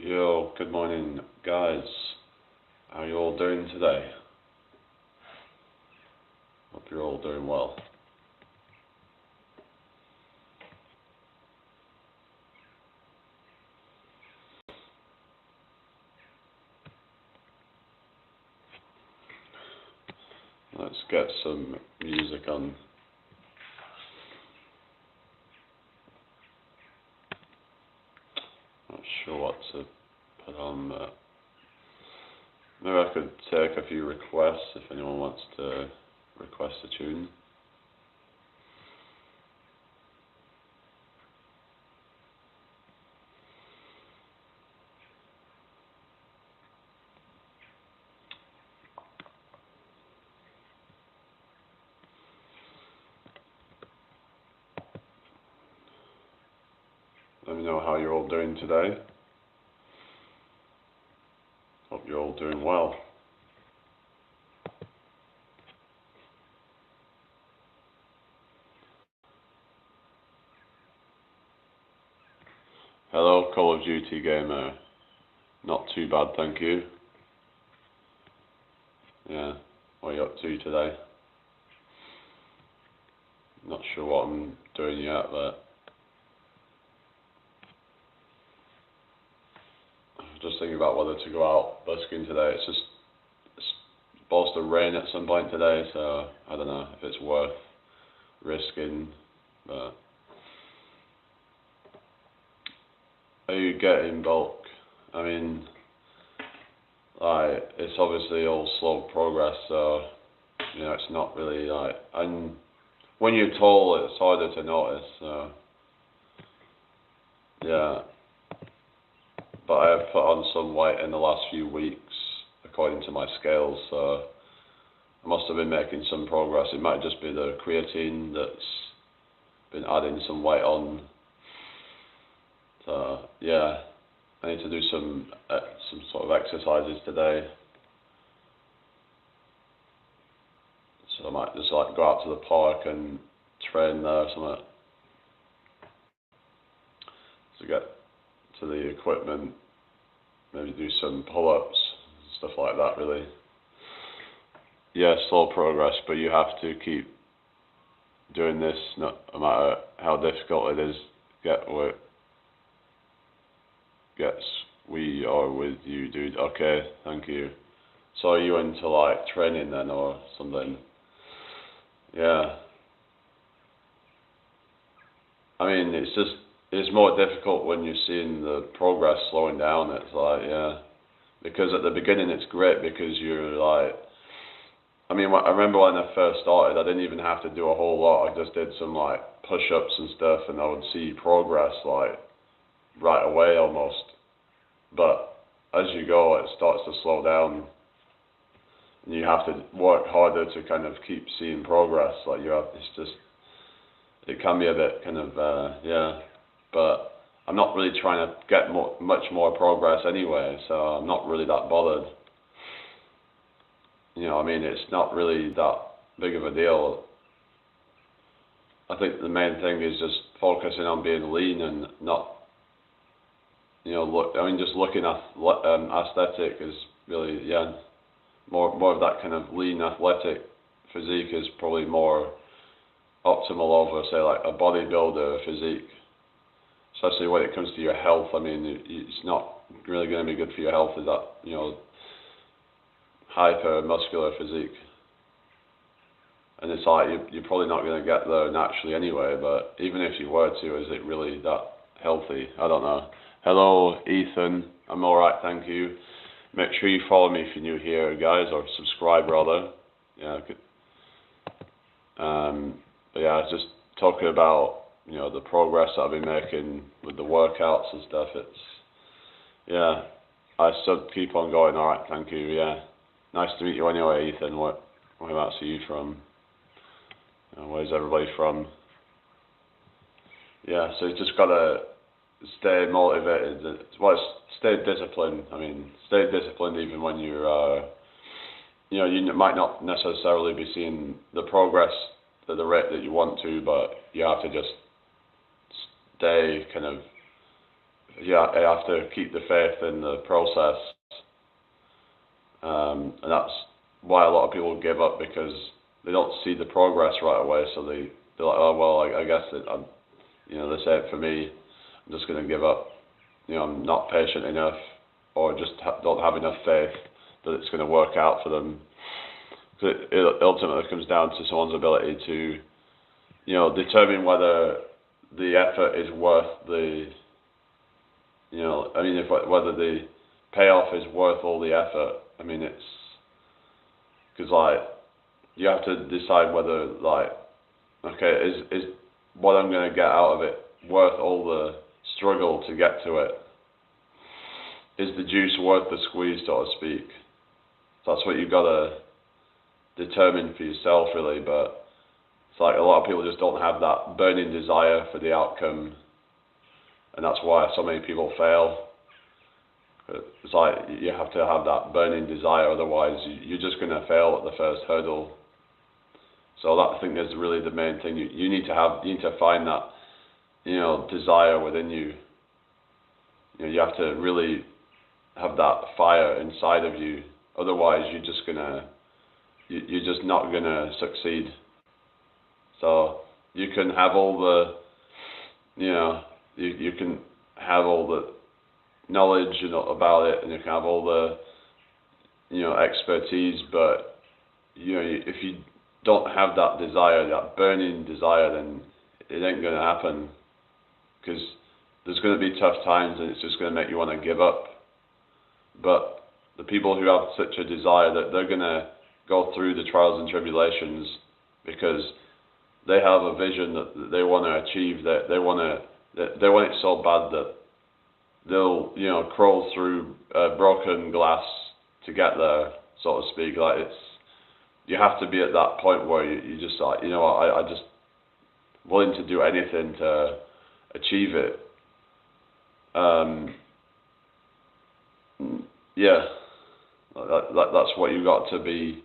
Yo, good morning, guys. How are you all doing today? Hope you're all doing well. Let's get some music on. Not sure what to put on, but maybe I could take a few requests if anyone wants to request a tune. Let me know how you're all doing today. Hope you're all doing well. Hello, Call of Duty gamer. Not too bad, thank you. Yeah, what are you up to today? Not sure what I'm doing yet, but just thinking about whether to go out busking today. It's supposed to rain at some point today, so I don't know if it's worth risking. But are you getting bulk? I mean, like, it's obviously all slow progress, so it's not really like, and when you're tall, it's harder to notice. So yeah. But I have put on some weight in the last few weeks, according to my scales, so I must have been making some progress. It might just be the creatine that's been adding some weight on. So yeah, I need to do some sort of exercises today. So I might just like go out to the park and train there or something. To get to the equipment, maybe do some pull-ups, stuff like that really. Yeah, slow progress, but you have to keep doing this no matter how difficult it is. We are with you, dude. Okay, thank you. So are you into like training then or something? Yeah. I mean, it's more difficult when you're seeing the progress slowing down. It's like, yeah, because at the beginning it's great because you're like, I mean, I remember when I first started, I didn't even have to do a whole lot. I just did some like push-ups and stuff, and I would see progress like right away almost. But as you go, it starts to slow down, and you have to work harder to kind of keep seeing progress. Like it can be a bit kind of, yeah. But I'm not really trying to get much more progress anyway, so I'm not really that bothered. I mean, it's not really that big of a deal. I think the main thing is just focusing on being lean and not, just looking at aesthetic is really, yeah, more of that kind of lean athletic physique is probably more optimal over, say, like a bodybuilder physique. Especially when it comes to your health. I mean, it's not really going to be good for your health, is that, hyper muscular physique. And it's like, you're probably not going to get there naturally anyway, but even if you were to, is it really that healthy? I don't know. Hello, Ethan. I'm alright, thank you. Make sure you follow me if you're new here, guys, or subscribe rather. Yeah, good. But yeah, I was just talking about, the progress that I've been making with the workouts and stuff. Yeah, I still keep on going. Alright, thank you, yeah. Nice to meet you anyway, Ethan. Whereabouts are you from? Where's everybody from? Yeah, so you just gotta stay motivated. Stay disciplined. I mean, stay disciplined even when you're, you might not necessarily be seeing the progress at the rate that you want to, but you have to just stay kind of you have to keep the faith in the process, and that's why a lot of people give up, because they don't see the progress right away. So they're like, oh well, I guess they say it for me. I'm just going to give up. I'm not patient enough, or just don't have enough faith that it's going to work out for them. It ultimately comes down to someone's ability to, determine whether the effort is worth the, whether the payoff is worth all the effort. I mean, it's because you have to decide whether okay, is what I'm going to get out of it worth all the struggle to get to it? Is the juice worth the squeeze, so to speak? That's what you've got to determine for yourself, really. But it's like a lot of people just don't have that burning desire for the outcome, and that's why so many people fail. It's like you have to have that burning desire, otherwise you're just going to fail at the first hurdle. So that, I think, is really the main thing. You need to find that, desire within you. You have to really have that fire inside of you. Otherwise, you're just not gonna succeed. So you can have all the, you can have all the knowledge about it, and you can have all the, expertise, but if you don't have that desire, that burning desire, then it ain't gonna happen, because there's going to be tough times, and it's just going to make you want to give up. But the people who have such a desire, that they're going to go through the trials and tribulations, because they have a vision that they want to achieve, that they want it so bad that they'll crawl through broken glass to get there, so to speak. You have to be at that point where you just like, I just willing to do anything to achieve it. That's what you got to be,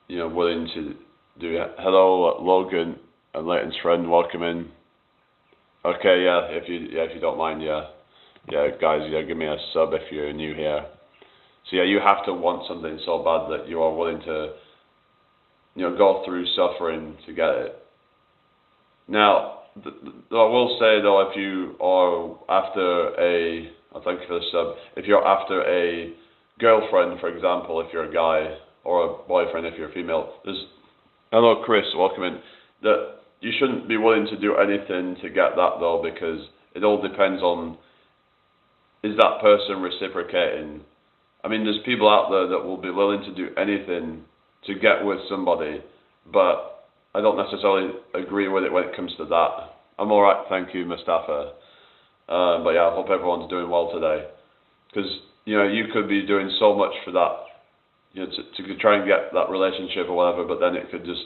willing to do. Hello, Logan and Leighton's friend, welcome in. Okay, if you don't mind, guys, give me a sub if you're new here. So you have to want something so bad that you are willing to, go through suffering to get it. Now, I will say though, if you are after thank you for the sub, if you're after a girlfriend, for example, if you're a guy, or a boyfriend if you're a female, hello Chris, welcome in, that you shouldn't be willing to do anything to get that though, because it all depends on, is that person reciprocating? I mean, there's people out there that will be willing to do anything to get with somebody, but I don't necessarily agree with it when it comes to that. I'm alright, thank you, Mustafa. But I hope everyone's doing well today. Because, you could be doing so much for that, to try and get that relationship or whatever, but then it could just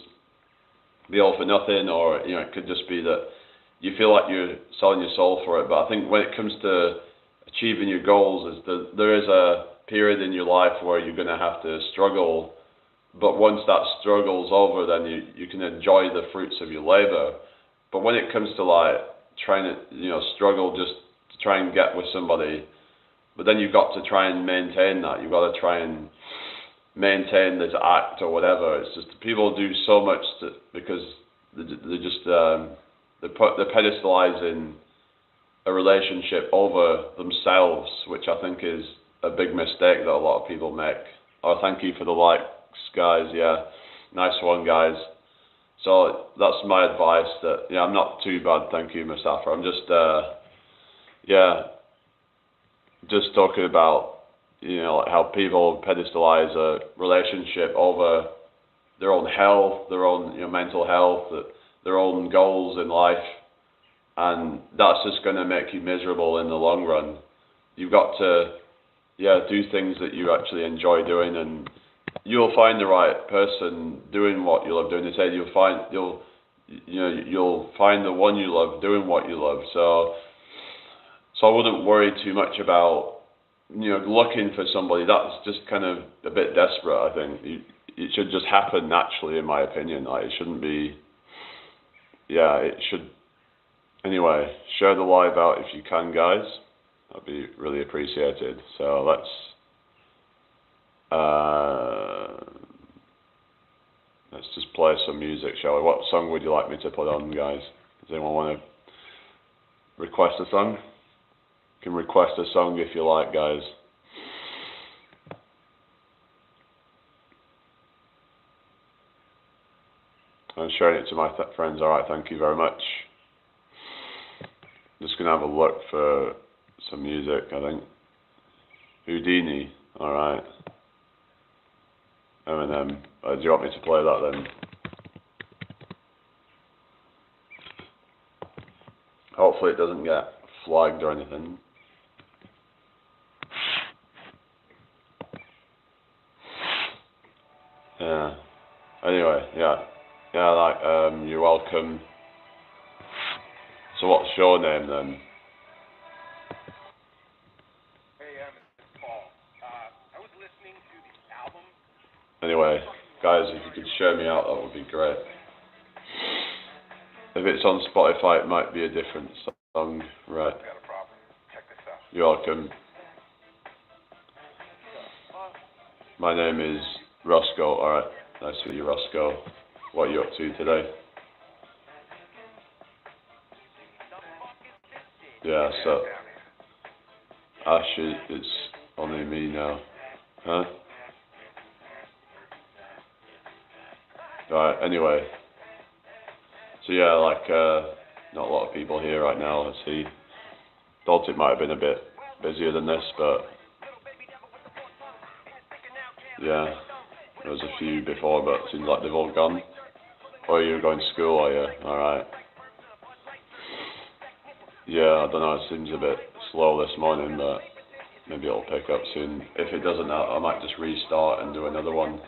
be all for nothing, or, it could just be that you feel like you're selling your soul for it. But I think when it comes to achieving your goals, there is a period in your life where you're going to have to struggle. But once that struggle's over, then you can enjoy the fruits of your labor. But when it comes to trying to struggle just to try and get with somebody, but then you've got to try and maintain that. You've got to try and maintain this act or whatever. It's just people do so much because they're pedestalizing a relationship over themselves, which I think is a big mistake that a lot of people make. Oh, thank you for the likes, guys. Yeah, nice one, guys. So that's my advice. That I'm not too bad, thank you, Mustafa. I'm just just talking about how people pedestalize a relationship over their own health, their own mental health, their own goals in life, and that's just going to make you miserable in the long run. You've got to do things that you actually enjoy doing, and you'll find the right person doing what you love doing. They say you'll find the one you love doing what you love. So I wouldn't worry too much about looking for somebody. That's just kind of a bit desperate. I think it should just happen naturally, in my opinion. It shouldn't be. It should. Anyway, share the live out if you can, guys. That'd be really appreciated. So let's just play some music, shall we? What song would you like me to put on, guys? Does anyone want to request a song? You can request a song if you like, guys. I'm sharing it to my friends. Alright, thank you very much. Just going to have a look for some music, I think. Houdini, alright. Eminem. Do you want me to play that then? Hopefully it doesn't get flagged or anything. Yeah. Anyway, yeah. Yeah, like, you're welcome. So what's your name then? Hey, it's Paul. I was listening to the album. Anyway, guys, if you could share me out, that would be great. If it's on Spotify, it might be a different song, right? Got a problem. Check this out. You're welcome. My name is Roscoe, alright. Nice to meet you, Roscoe. What are you up to today? Yeah, so Ash, it's only me now. Huh? Right, anyway. So yeah, like, not a lot of people here right now, I see. Thought it might have been a bit busier than this, but yeah, there was a few before, but it seems like they've all gone. Or you're going to school, are you? Alright. Yeah, I don't know, it seems a bit slow this morning, but maybe it'll pick up soon. If it doesn't, I might just restart and do another one.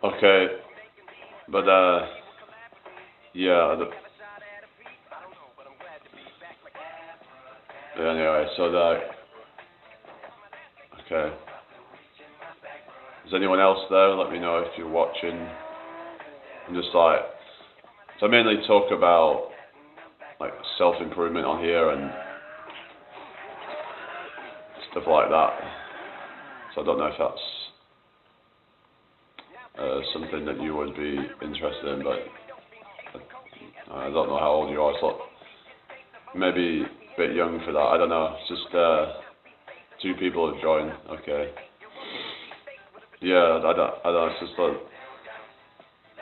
Okay, but yeah, anyway, so okay. Is anyone else there? Let me know if you're watching. I'm just like, so I mainly talk about like self-improvement on here and stuff like that. So I don't know if that's something that you would be interested in, but I don't know how old you are. So maybe a bit young for that. I don't know. It's just 2 people have joined. Okay. Yeah, I don't. It's just like,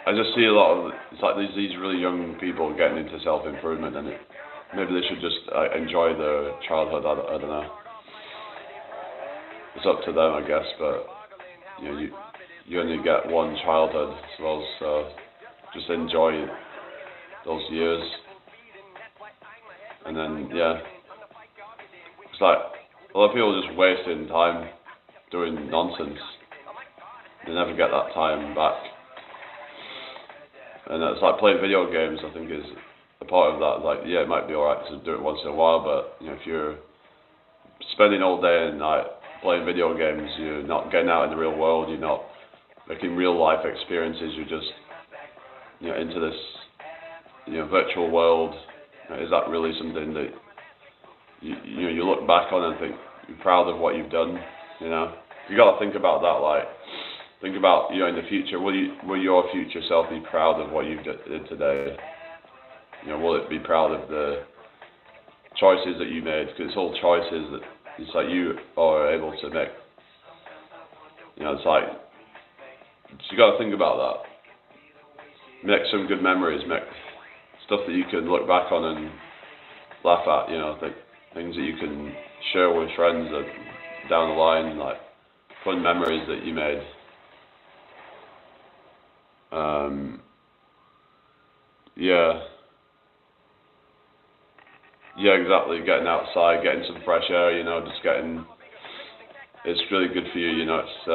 I just see a lot of, it's like these really young people getting into self-improvement, and maybe they should just enjoy their childhood. I don't know. It's up to them, I guess, but you know, you only get one childhood, I suppose, so just enjoy those years. And then, yeah, it's like a lot of people just wasting time doing nonsense. They never get that time back. And it's like playing video games, I think, is a part of that. Like, yeah, it might be alright to do it once in a while, but you know, if you're spending all day and night playing video games, you're not getting out in the real world, you're not making real life experiences, you're just, you know, into this, you know, virtual world. Is that really something that you know, you look back on and think you're proud of what you've done? You know, you got to think about that. Like, think about, you know, in the future, will your future self be proud of what you did today? You know, will it be proud of the choices that you made? Because it's all choices that it's like you are able to make. You know, it's like, so you got to think about that. Make some good memories. Make stuff that you can look back on and laugh at. You know, things that you can share with friends that down the line, like fun memories that you made. Yeah, exactly. Getting outside, getting some fresh air. You know, just getting. It's really good for you. You know, it's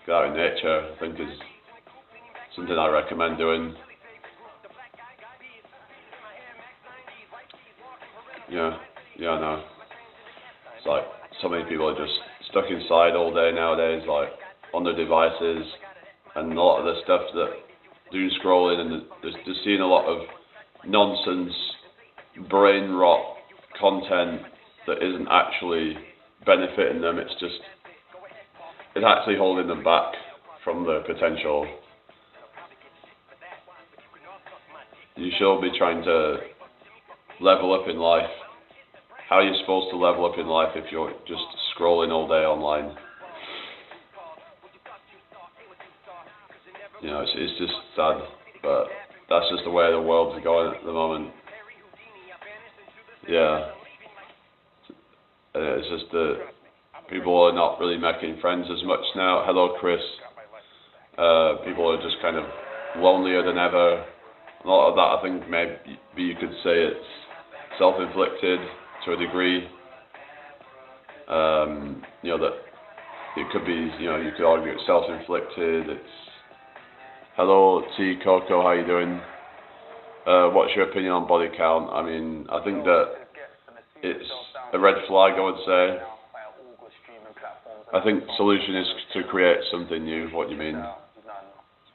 get out in nature. I think is something I recommend doing. Yeah, I know. It's like so many people are just stuck inside all day nowadays, like on their devices, and a lot of the stuff that doom scrolling and just seeing a lot of nonsense brain rot content that isn't actually benefiting them. It's actually holding them back from the potential. You should be trying to level up in life. How are you supposed to level up in life if you're just scrolling all day online? You know, it's just sad, but that's just the way the world's going at the moment. Yeah. It's just that people are not really making friends as much now. Hello, Chris. People are just kind of lonelier than ever. A lot of that, I think, maybe you could say it's self-inflicted to a degree. You know, that it could be, you know, you could argue it's self-inflicted. It's hello, T Coco, how you doing? What's your opinion on body count? I mean, I think that it's a red flag, I would say. I think solution is to create something new. What do you mean?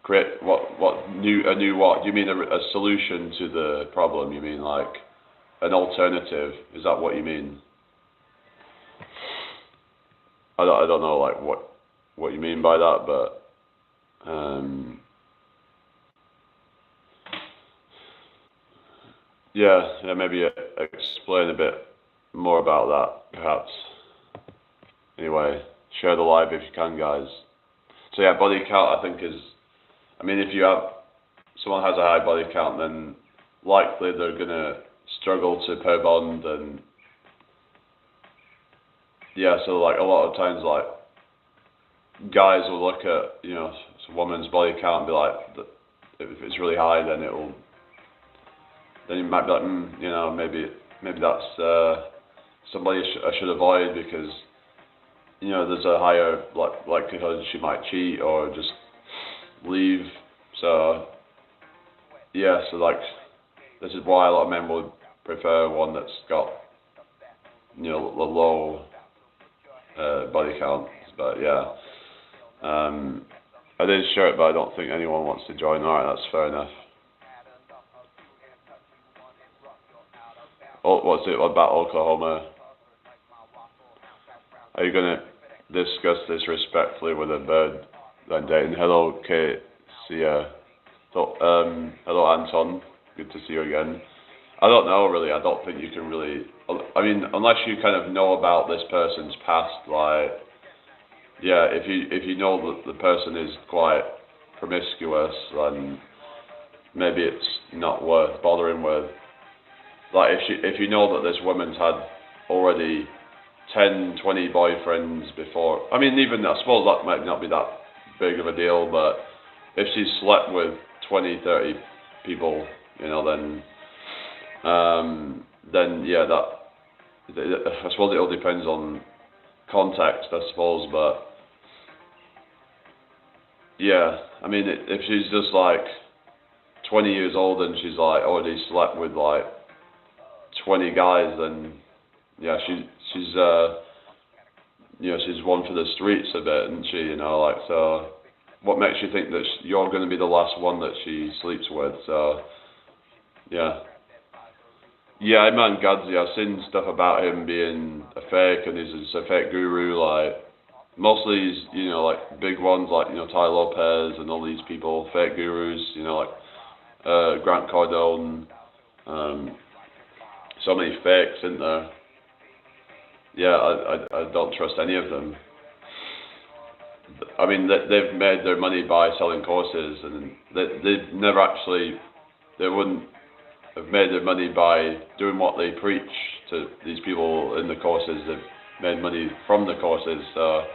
Create a new what? Do you mean a solution to the problem? You mean like an alternative? Is that what you mean? I don't know like what you mean by that, but yeah, maybe explain a bit more about that, perhaps. Anyway, share the live if you can, guys. So yeah, body count I think is, I mean, if someone has a high body count, then likely they're gonna struggle to pair bond, and yeah, so like a lot of times, like guys will look at, you know, a woman's body count and be like, if it's really high, then you might be like, you know, maybe that's somebody I should avoid, because you know there's a higher likelihood she might cheat or just leave. So yeah, so like this is why a lot of men would prefer one that's got, you know, a low body count. But yeah, I did share it, but I don't think anyone wants to join. Alright, that's fair enough. Oh, what's it about Oklahoma? Are you gonna discuss this respectfully with a bird then dating? Hello, Kate. See ya. So, hello, Anton. Good to see you again. I don't know, really. I don't think you can really. I mean, unless you kind of know about this person's past, like, yeah, if you know that the person is quite promiscuous, then maybe it's not worth bothering with. Like, if you know that this woman's had already 10, 20 boyfriends before, I mean, even I suppose that might not be that big of a deal, but if she's slept with 20, 30 people, you know, then yeah, I suppose it all depends on context, I suppose, but yeah, I mean, if she's just like 20 years old and she's like already slept with like 20 guys, then yeah, she's you know, she's one for the streets a bit, isn't she? You know, like, so what makes you think that you're going to be the last one that she sleeps with? So yeah, Iman Gadzhi, I've seen stuff about him being a fake, and he's a fake guru. Like mostly these, you know, like big ones, like, you know, Ty Lopez and all these people, fake gurus. You know, like Grant Cardone. So many fakes, isn't there? Yeah, I don't trust any of them. I mean, they've made their money by selling courses, and they wouldn't have made their money by doing what they preach to these people in the courses. They've made money from the courses. So,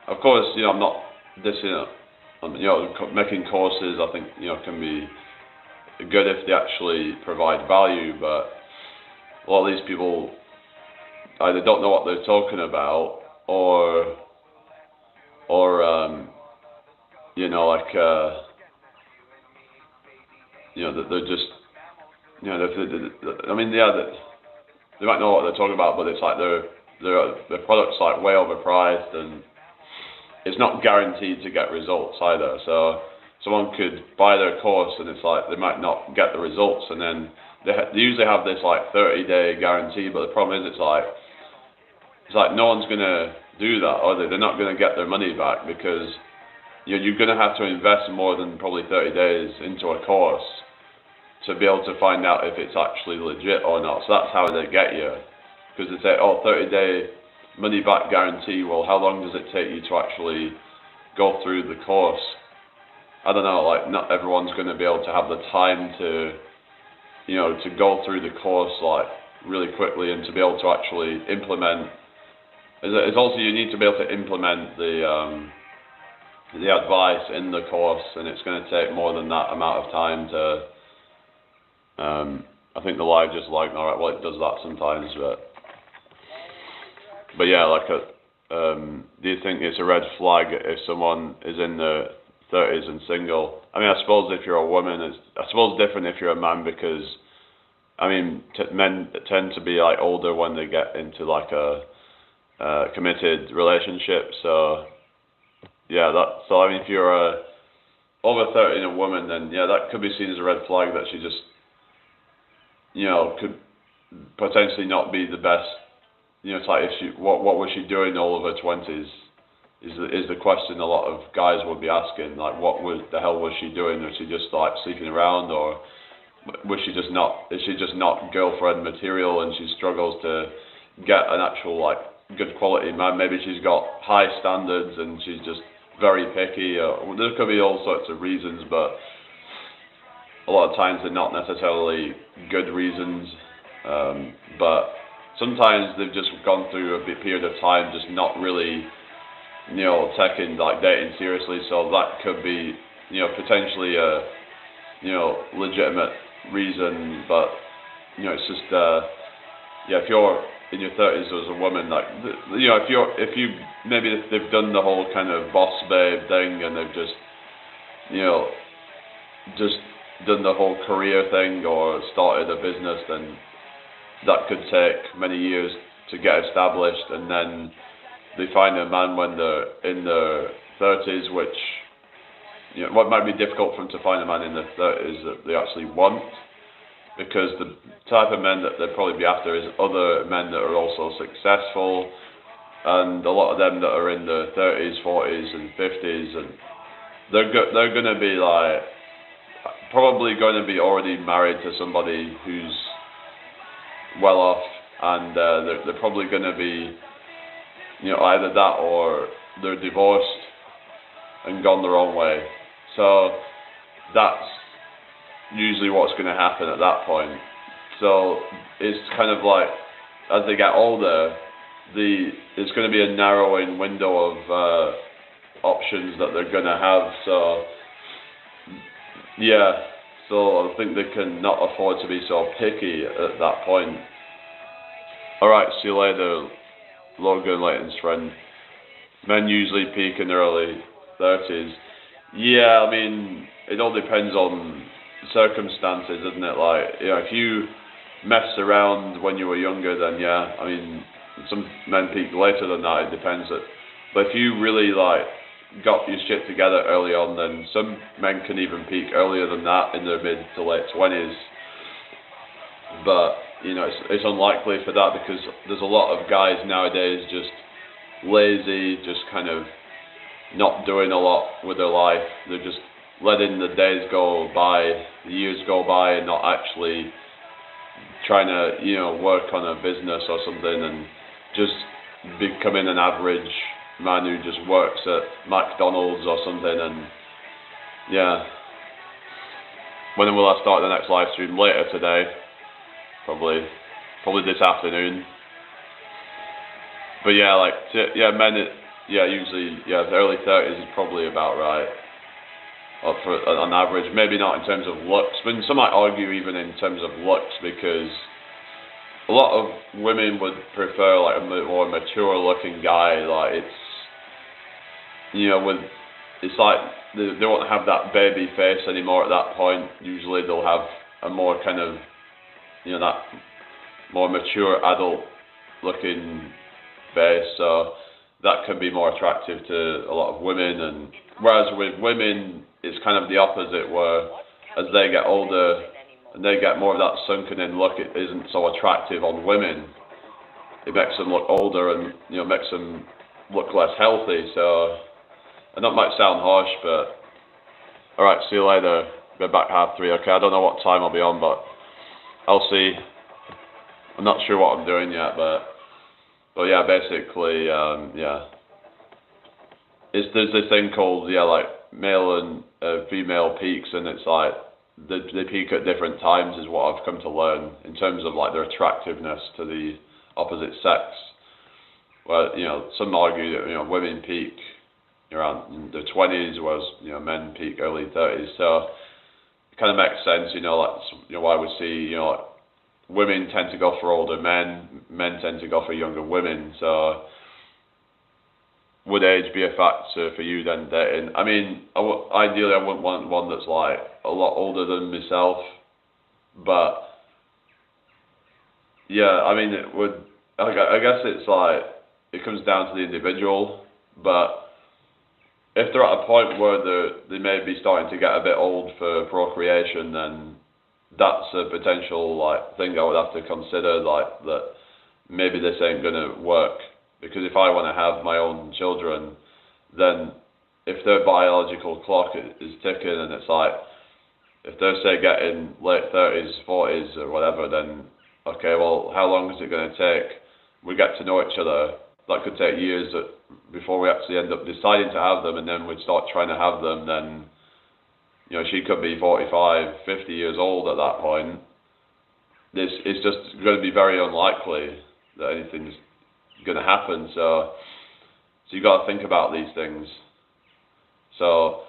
of course, you know, I'm not dissing it. You know, making courses, I think, you know, can be good if they actually provide value, but a lot of these people either don't know what they're talking about, or you know, like you know, that they're just, you know, I mean, yeah, they might know what they're talking about, but it's like their product's like way overpriced, and it's not guaranteed to get results either. So someone could buy their course, and it's like they might not get the results, and then they usually have this like 30-day guarantee, but the problem is it's like no one's gonna do that, are they? They're not gonna get their money back because you're gonna have to invest more than probably 30 days into a course to be able to find out if it's actually legit or not. So that's how they get you, because they say, oh, 30-day money back guarantee. Well, how long does it take you to actually go through the course? I don't know, like not everyone's going to be able to have the time to, to go through the course like really quickly and to be able to actually implement. It's also, you need to be able to implement the advice in the course, and it's going to take more than that amount of time to. I think the live just lagged. All right, well it does that sometimes, but yeah, like do you think it's a red flag if someone is in their 30s and single? I mean, I suppose if you're a woman, it's different if you're a man, because I mean, men tend to be like older when they get into like a committed relationship. So yeah, so I mean, if you're over 30 and a woman, then yeah, that could be seen as a red flag that she just, could potentially not be the best. It's like, what was she doing all of her 20s? Is the question a lot of guys would be asking. Like, the hell was she doing? Was she just like sleeping around, or is she just not girlfriend material and she struggles to get an actual like good quality man? Maybe she's got high standards and she's just very picky. There could be all sorts of reasons, but a lot of times they're not necessarily good reasons. But sometimes they've just gone through a period of time just not really, taking like dating seriously. So that could be, potentially a, legitimate reason. But it's just, if you're in your 30s as a woman, like, if they've done the whole kind of boss babe thing and they've just, just done the whole career thing or started a business, then that could take many years to get established, and then they find a man when they're in their 30s, which, what might be difficult for them to find a man in their 30s that they actually want, because the type of men that they'd probably be after is other men that are also successful, and a lot of them that are in their 30s, 40s and 50s, and they're going to be like, probably going to be already married to somebody who's well off, and they're probably going to be, either that or they're divorced and gone the wrong way. So that's usually what's going to happen at that point. So it's kind of like, as they get older, there's going to be a narrowing window of options that they're going to have. So yeah, so I think they can not afford to be so picky at that point. Alright, see you later, Logan Layton's friend. Men usually peak in their early 30s. Yeah, I mean, it all depends on circumstances, isn't it? Like, if you messed around when you were younger, then yeah, I mean, some men peak later than that, it depends. But if you really like got your shit together early on, then some men can even peak earlier than that, in their mid to late 20s. But it's unlikely for that, because there's a lot of guys nowadays just lazy, just kind of not doing a lot with their life. They're just letting the days go by, the years go by, and not actually trying to work on a business or something, and just becoming an average man who just works at McDonald's or something. And yeah, when will I start the next live stream? Later today, probably this afternoon. But yeah, like men, usually the early 30s is probably about right, for on average. Maybe not in terms of looks, but some might argue even in terms of looks, because a lot of women would prefer like a more mature looking guy. Like, it's it's like they won't have that baby face anymore at that point. Usually they'll have a more kind of that more mature adult looking face, so that can be more attractive to a lot of women. And whereas with women it's kind of the opposite, where as they get older and they get more of that sunken in look. It isn't so attractive on women. It makes them look older and, you know, makes them look less healthy. So, and that might sound harsh, but all right, see you later. Be back 3:30. Okay, I don't know what time I'll be on, but I'll see. I'm not sure what I'm doing yet, but yeah, basically, yeah. There's this thing called, yeah, like male and female peaks, and it's like they peak at different times is what I've come to learn in terms of like their attractiveness to the opposite sex. Well, you know, some argue that, you know, women peak around their 20s, whereas, you know, men peak early 30s. So it kind of makes sense, you know, like, you know, why we see, you know, like, women tend to go for older men, men tend to go for younger women. So would age be a factor for you then dating? I mean, ideally I wouldn't want one that's like a lot older than myself, but yeah, I mean, it would, I guess it's like, it comes down to the individual, but if they're at a point where they may be starting to get a bit old for procreation, then that's a potential like thing I would have to consider, like that maybe this ain't gonna work. Because if I want to have my own children, then if their biological clock is ticking and it's like, if they're say getting late 30s, 40s or whatever, then okay, well, how long is it going to take? We get to know each other. That could take years before we actually end up deciding to have them, and then we'd start trying to have them. Then, you know, she could be 45, 50 years old at that point. It's just going to be very unlikely that anything's going to happen. So you got to think about these things. So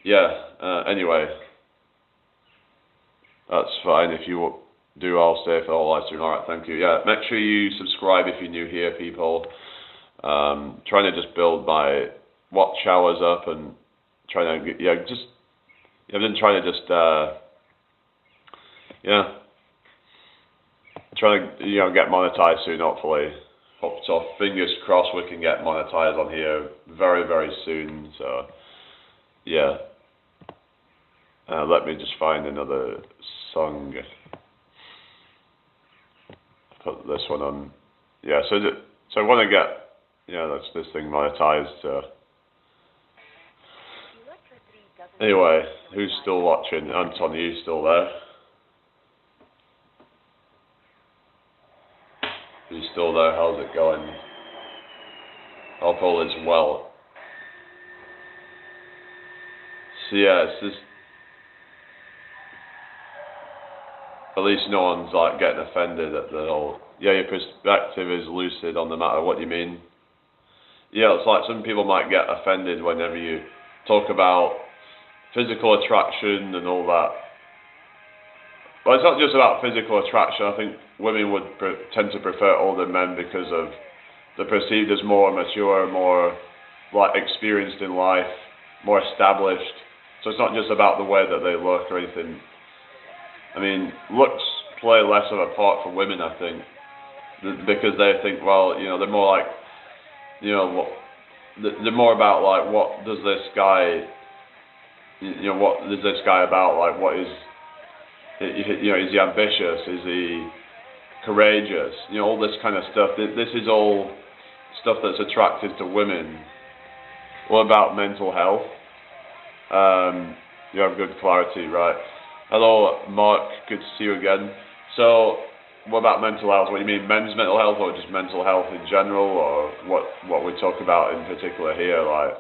yeah. Anyway, that's fine. If you do, I'll stay for the whole live stream. All right, thank you. Yeah, make sure you subscribe if you're new here, people. Trying to just build my watch hours up and trying to I've been trying to just trying to, you know, get monetized soon, hopefully. So fingers crossed we can get monetized on here very, very soon. So yeah, let me just find another song. Put this one on. Yeah, so I want to get, that's this thing monetized. So anyway, who's still watching? Anton, are you still there? He's still there. How's it going? Hope all is well. So yeah, it's just, at least no one's like getting offended at the whole. Yeah, your perspective is lucid on the matter. What do you mean? Yeah, it's like some people might get offended whenever you talk about physical attraction and all that. Well, it's not just about physical attraction. I think women would tend to prefer older men because of they're perceived as more mature, more like experienced in life, more established. So it's not just about the way that they look or anything. I mean, looks play less of a part for women, I think, because they think, well, they're more like, they're more about like, what does this guy, what is this guy about? Like, what is, is he ambitious? Is he courageous? All this kind of stuff. This is all stuff that's attractive to women. What about mental health? You have good clarity, right? Hello, Mark. Good to see you again. So, what about mental health? What do you mean, men's mental health, or just mental health in general, or what we talk about in particular here? Like,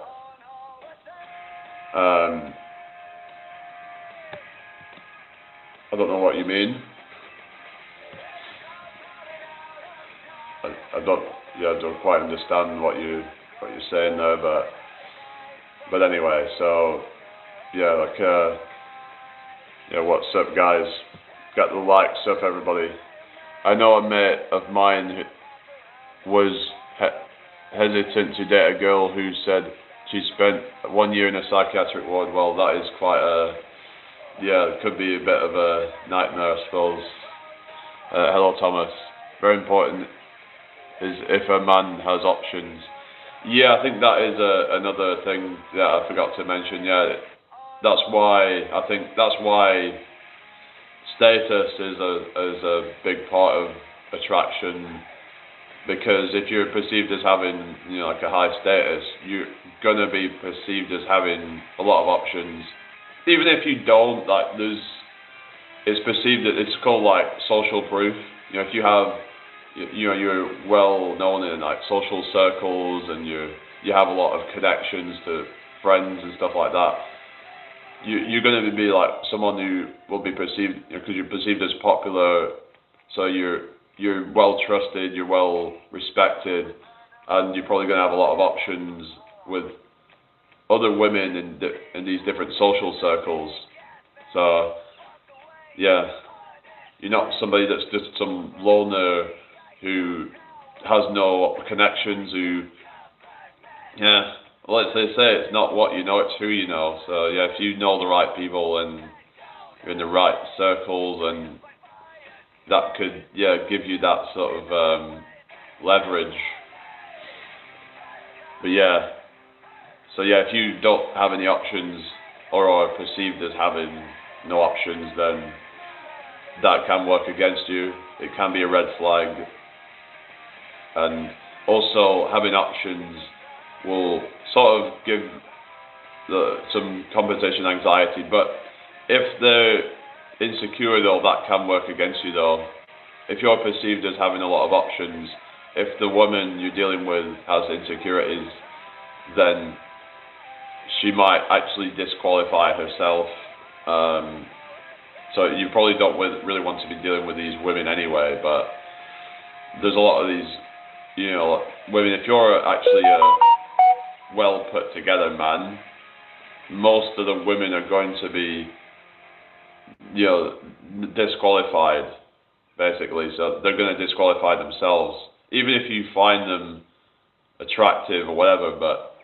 I don't know what you mean. I don't quite understand what you're saying there, but anyway, so yeah, like what's up, guys? Got the likes up, everybody. I know a mate of mine who was hesitant to date a girl who said she spent 1 year in a psychiatric ward. Well, that is quite it could be a bit of a nightmare, I suppose. Hello, Thomas. Very important is if a man has options. Yeah, I think that is another thing that I forgot to mention. Yeah, that's why status is a big part of attraction, because if you're perceived as having, you know, like a high status, you're gonna be perceived as having a lot of options. Even if you don't, like, it's perceived that it's called like social proof. You know, if you have, you know, you're well known in like social circles and you have a lot of connections to friends and stuff like that, you're going to be like someone who will be perceived, you know, because you're perceived as popular, so you're well trusted, you're well respected, and you're probably going to have a lot of options with other women in these different social circles. So yeah, you're not somebody that's just some loner who has no connections, who, yeah, well, as they say, it's not what you know, it's who you know. So yeah, if you know the right people and you're in the right circles, and that could, yeah, give you that sort of leverage. But yeah, so yeah, if you don't have any options or are perceived as having no options, then that can work against you. It can be a red flag. And also, having options will sort of give some compensation anxiety. But if they're insecure, though, that can work against you, though. If you're perceived as having a lot of options, if the woman you're dealing with has insecurities, then she might actually disqualify herself. So you probably don't really want to be dealing with these women anyway, but there's a lot of these, you know, women. If you're actually a well put together man, most of the women are going to be, you know, disqualified, basically. So they're going to disqualify themselves, even if you find them attractive or whatever. But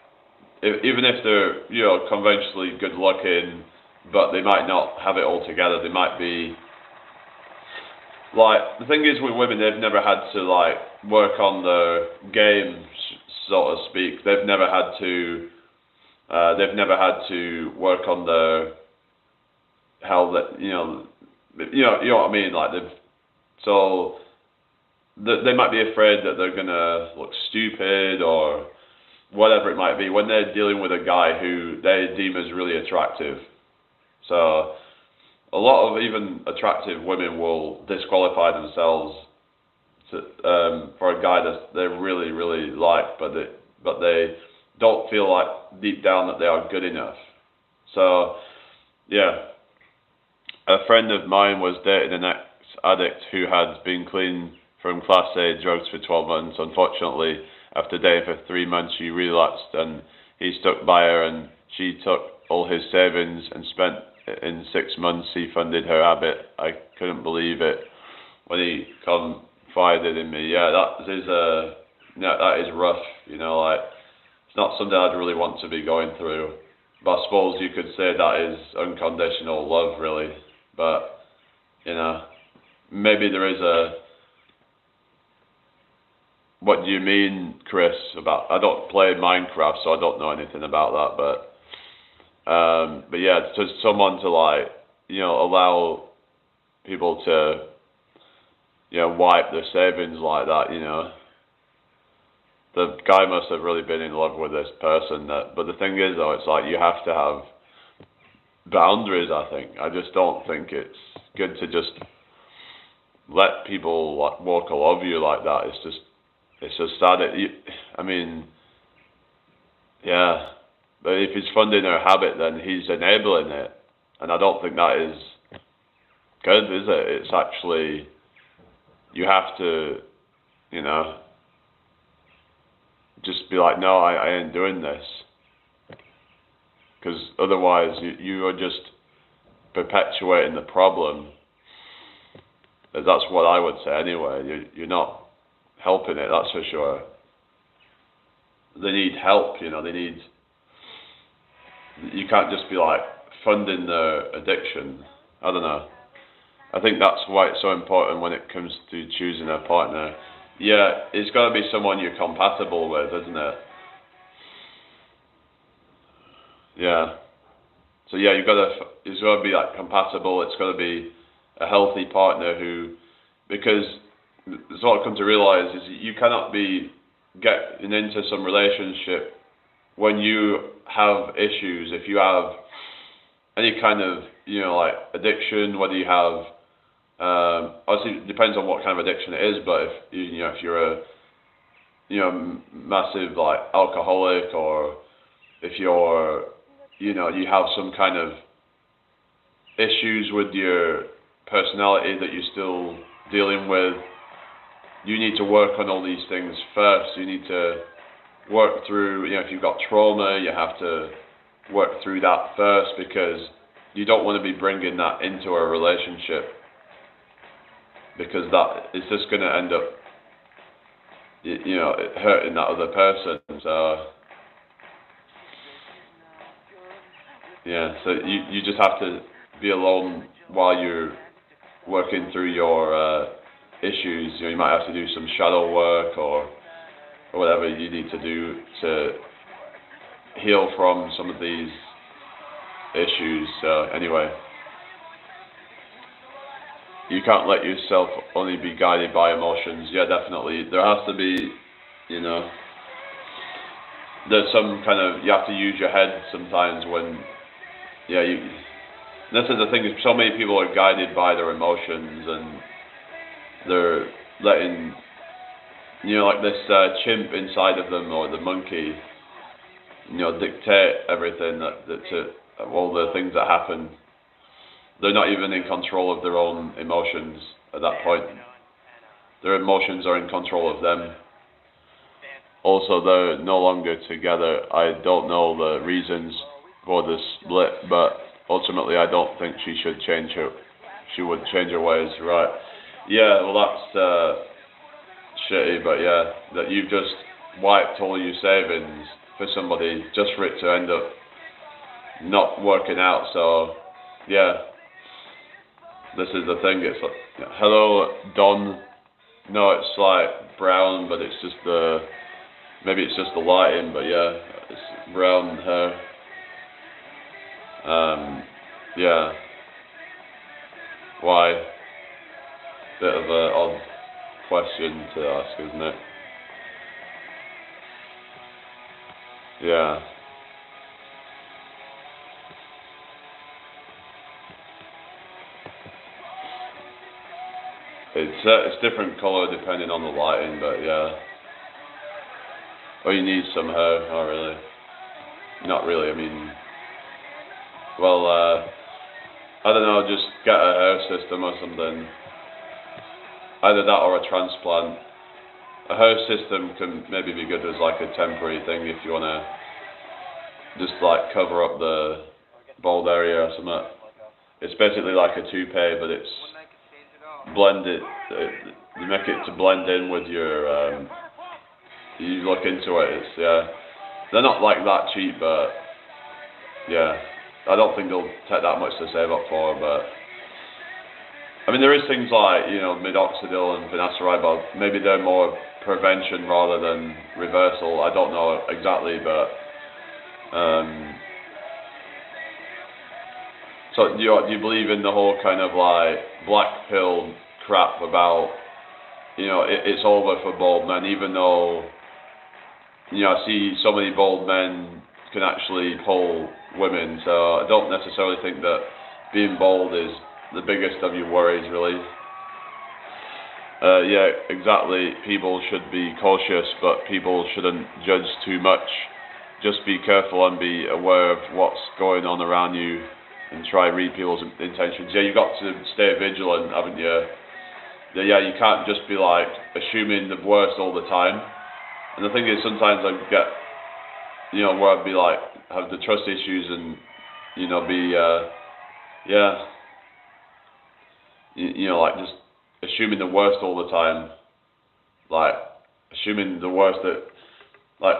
even if they're, you know, conventionally good looking, but they might not have it all together. They might be like, the thing is with women, they've never had to like work on their game, so to speak. They've never had to work on the how that, you know what I mean. Like they might be afraid that they're gonna look stupid or whatever it might be when they're dealing with a guy who they deem as really attractive. So a lot of even attractive women will disqualify themselves for a guy that they really, really like, but they don't feel like deep down that they are good enough. So yeah, a friend of mine was dating an ex-addict who had been clean from Class A drugs for 12 months. Unfortunately, after dating for 3 months, she relapsed and he stuck by her, and she took all his savings and spent in 6 months. He funded her habit. I couldn't believe it when he confided in me. Yeah, that is rough. You know, like, it's not something I'd really want to be going through. But I suppose you could say that is unconditional love, really. But you know, maybe there is a. What do you mean, Chris? About, I don't play Minecraft, so I don't know anything about that. But yeah, just someone to, like, you know, allow people to, you know, wipe their savings like that. You know, the guy must have really been in love with this person. But the thing is, though, it's like you have to have boundaries. I think. I just don't think it's good to just let people like walk all over you like that. It's just sad. I mean, yeah. But if he's funding her habit, then he's enabling it, and I don't think that is good, is it? It's actually, you have to, you know, just be like, no, I ain't doing this, because otherwise you are just perpetuating the problem. That's what I would say anyway. You're not helping it, that's for sure. They need help, you know. You can't just be like funding their addiction. I don't know. I think that's why it's so important when it comes to choosing a partner. Yeah, it's got to be someone you're compatible with, isn't it? Yeah. So yeah, it's got to be like compatible. It's got to be a healthy partner who, because it's what I've come to realize is you cannot be getting into some relationship when you have issues. If you have any kind of, like addiction, whether you have, obviously it depends on what kind of addiction it is, but if if you're a massive like alcoholic, or if you're you have some kind of issues with your personality that you're still dealing with, you need to work on all these things first. You need to work through, if you've got trauma, you have to work through that first, because you don't want to be bringing that into a relationship, because that is just going to end up hurting that other person. So so you just have to be alone while you're working through your issues. You might have to do some shadow work or whatever you need to do to heal from some of these issues. Anyway, you can't let yourself only be guided by emotions. Yeah, definitely. There has to be, there's some kind of, you have to use your head sometimes when, this is the thing, is so many people are guided by their emotions, and they're letting, like this chimp inside of them, or the monkey, dictate everything, all the things that happen. They're not even in control of their own emotions at that point. Their emotions are in control of them. Also, they're no longer together. I don't know the reasons for the split, but ultimately I don't think she should change her. She would change her ways, right? Yeah, well that's shitty, but that you've just wiped all your savings for somebody just for it to end up not working out. So this is the thing. It's like, hello Don. No, it's like brown, but it's just maybe it's just the lighting, but it's brown hair. Why? Bit of an odd question to ask, isn't it? It's different colour depending on the lighting, but Oh, you need some hair? Oh, really? Not really. I mean, well, I don't know. Just get a hair system or something. Either that or a transplant. A hair system can maybe be good as like a temporary thing if you want to just like cover up the bald area or something. It's basically like a toupee, but it's blended. You make it to blend in with your. You look into it. It's they're not like that cheap, but I don't think they'll take that much to save up for. But I mean, there is things like minoxidil and finasteride, but maybe they're more prevention rather than reversal. I don't know exactly, but so do you believe in the whole kind of like black pill crap about it's over for bald men, even though I see so many bald men can actually pull women, so I don't necessarily think that being bald is the biggest of your worries, really. Exactly. People should be cautious, but people shouldn't judge too much. Just be careful and be aware of what's going on around you, and try to read people's intentions. You've got to stay vigilant, haven't you? You can't just be like assuming the worst all the time. And the thing is, sometimes I get, where I'd be like, have the trust issues and, be, like just assuming the worst all the time. Like, assuming the worst that, like,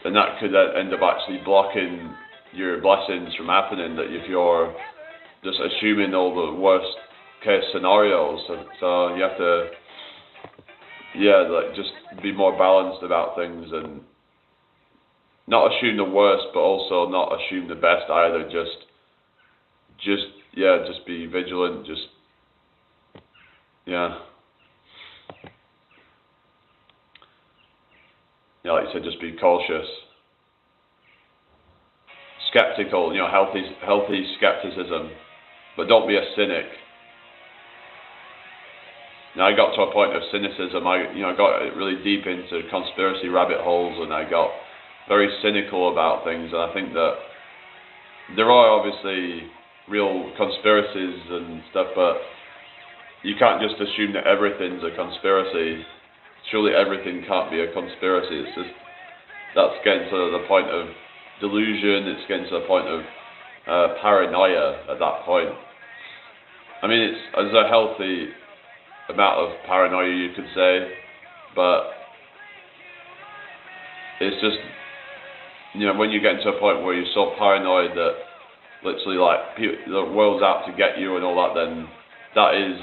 and that could end up actually blocking your blessings from happening, that if you're just assuming all the worst case scenarios. So you have to, like just be more balanced about things and not assume the worst, but also not assume the best either. Just yeah, just be vigilant, just, yeah. Yeah, like you said, just be cautious. Skeptical, healthy skepticism, but don't be a cynic. Now, I got to a point of cynicism. I got really deep into conspiracy rabbit holes, and I got very cynical about things. And I think that there are obviously real conspiracies and stuff, but you can't just assume that everything's a conspiracy. Surely everything can't be a conspiracy. It's just, that's getting to the point of delusion. It's getting to the point of paranoia at that point. I mean, there's a healthy amount of paranoia, you could say, but it's just, when you get to a point where you're so paranoid that literally like the world's out to get you and all that, then that is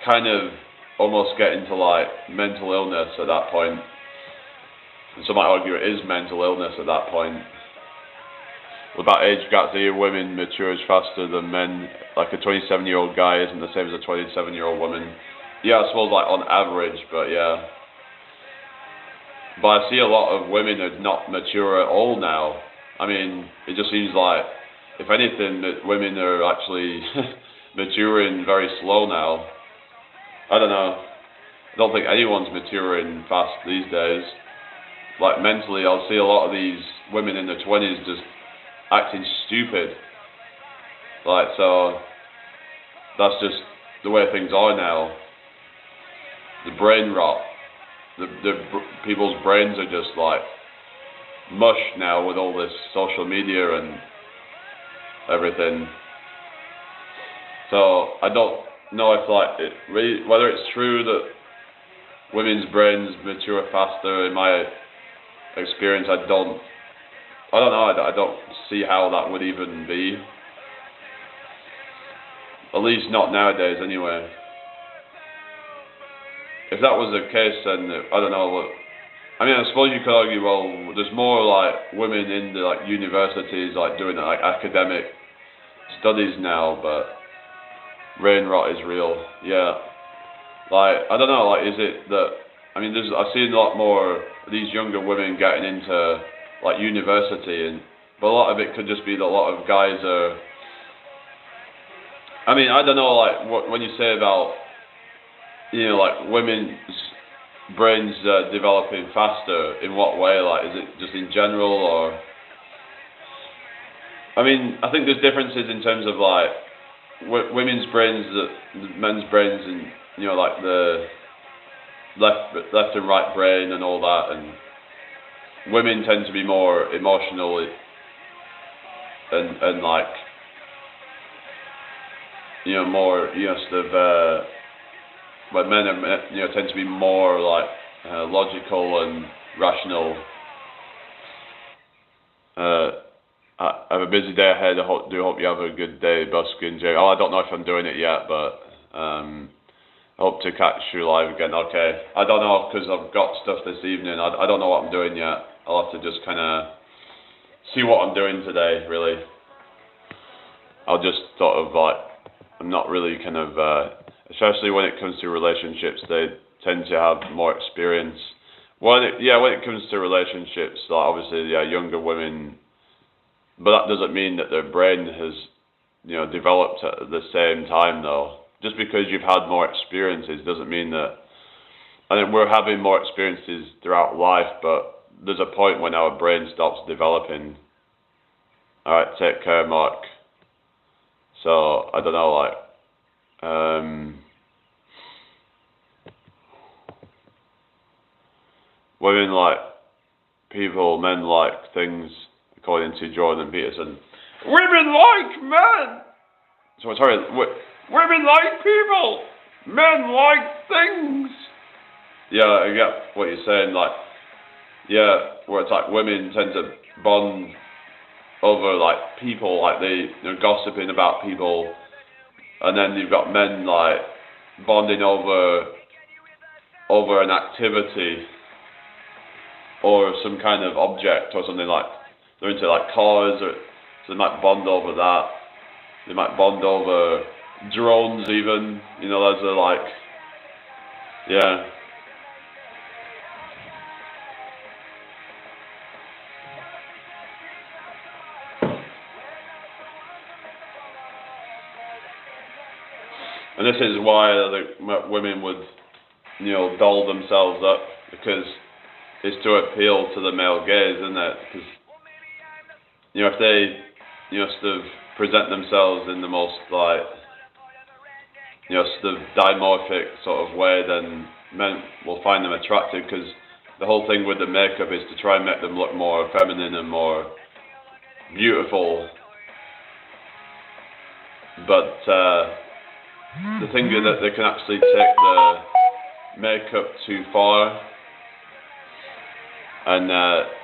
kind of almost getting to like mental illness at that point. And some might argue it is mental illness at that point. About age gadzhi, women matures faster than men. Like a 27-year-old guy isn't the same as a 27-year-old woman. Yeah, I suppose like on average, but yeah. But I see a lot of women are not mature at all now. I mean, it just seems like, if anything, that women are actually maturing very slow now. I don't know. I don't think anyone's maturing fast these days. Like mentally, I'll see a lot of these women in their 20s just acting stupid. Like, so that's just the way things are now. The brain rot. People's brains are just like mush now with all this social media and everything. So I don't know if like it really, whether it's true that women's brains mature faster. In my experience, I don't know. I don't see how that would even be. At least not nowadays, anyway. If that was the case, then I don't know. I mean, I suppose you could argue, well, there's more like women in the like universities, like doing like academic studies now, but brain rot is real. Yeah. Like, I don't know. Like, is it that? I mean, I've seen a lot more of these younger women getting into like university, but a lot of it could just be that a lot of guys are. I mean, I don't know, like when you say about, like women's brains developing faster, in what way? Like, is it just in general, or? I mean, I think there's differences in terms of like women's brains, men's brains, and like the left and right brain and all that, and women tend to be more emotional and like more sort of but men are, tend to be more like logical and rational. I have a busy day ahead. I hope you have a good day, busking Jay. I don't know if I'm doing it yet, but I hope to catch you live again. Okay, I don't know, because I've got stuff this evening. I don't know what I'm doing yet. I'll have to just kind of see what I'm doing today, really. I'll just sort of like, I'm not really kind of, especially when it comes to relationships, they tend to have more experience. When it comes to relationships, like obviously, younger women, but that doesn't mean that their brain has, developed at the same time, though. Just because you've had more experiences doesn't mean that. I think we're having more experiences throughout life, but there's a point when our brain stops developing. All right, take care, Mark. So I don't know, like, women like people, men like things, according to Jordan Peterson. Women like men. So sorry, women like people, men like things. Yeah, I get what you're saying. Like, where it's like women tend to bond over like people, like they're gossiping about people, and then you've got men like bonding over an activity or some kind of object or something, like they're into like cars, or so they might bond over that. They might bond over drones even. You know, there's a like, yeah. And this is why the women would, you know, doll themselves up, because it's to appeal to the male gaze, isn't it? Because, you know, if they, you know, sort of present themselves in the most, like, you know, sort of dimorphic sort of way, then men will find them attractive, because the whole thing with the makeup is to try and make them look more feminine and more beautiful. But the thing is that they can actually take the makeup too far, and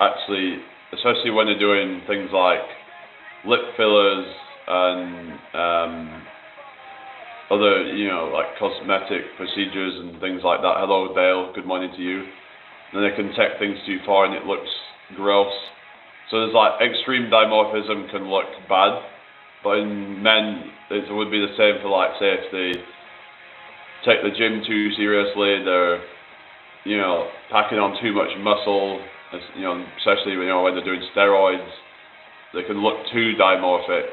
actually, especially when they're doing things like lip fillers and other, you know, like cosmetic procedures and things like that. Hello Dale, good morning to you. Then they can take things too far and it looks gross. So there's like extreme dimorphism can look bad, but in men it would be the same for, like, say if they take the gym too seriously, they're, you know, packing on too much muscle, you know, especially, you know, when they're doing steroids, they can look too dimorphic.